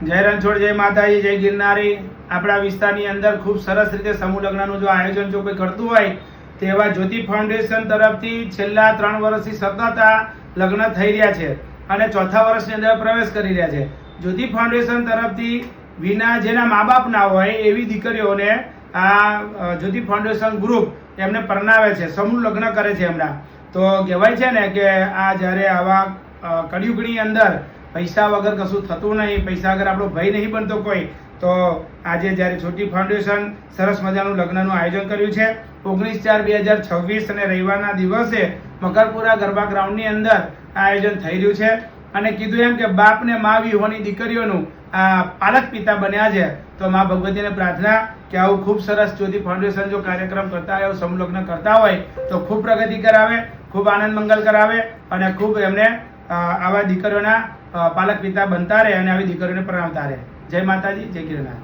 જય રણછોડ, જય માતાજી, જય ગિરનારી। આપણા વિસ્તારની અંદર ખૂબ સરસ રીતે સમૂહ લગ્નનું જો આયોજન જો કોઈ કરતું હોય તેવા જ્યોતિ ફાઉન્ડેશન તરફથી છેલ્લા 3 વર્ષથી સતત આ લગ્ન થઈ રહ્યા છે અને ચોથા વર્ષની અંદર પ્રવેશ કરી રહ્યા છે। જ્યોતિ ફાઉન્ડેશન તરફથી વિના જેના મા બાપ ના હોય એવી દીકરીઓને આ જ્યોતિ ફાઉન્ડેશન ગ્રુપ એમને પરણાવે છે, સમૂહ લગ્ન કરે છે એમના। તો કહેવાય છે ને કે આ જ્યારે આવા કળિયુગની અંદર પૈસા વગર કશું થતું નહીં, પૈસા વગર આપણો ભય નહીં બનતો કોઈ। તો આજે જ્યારે જ્યોતિ ફાઉન્ડેશન સરસ મજાનું લગ્નનું આયોજન કર્યું છે 19/4/2026 અને રવિવારના દિવસે મકરપુરા ગરબા ગ્રાઉન્ડની અંદર આ આયોજન થઈ રહ્યું છે અને કીધું એમ કે બાપ ને મા વિહોણી દીકરીઓનું આ પાલક પિતા બન્યા છે। તો મા ભગવતીને પ્રાર્થના કે આવું ખૂબ સરસ જ્યોતિ ફાઉન્ડેશન જો કાર્યક્રમ કરતા હોય, સમૂહ લગ્ન કરતા હોય તો ખૂબ પ્રગતિ કરાવે, ખૂબ આનંદ મંગલ કરાવે અને ખૂબ એમને આવા દીકરીઓના પાલક પિતા બનતા રહે અને આવી દીકરીઓને પરણાવતા રહે। જય માતાજી, જય ગિરનાર।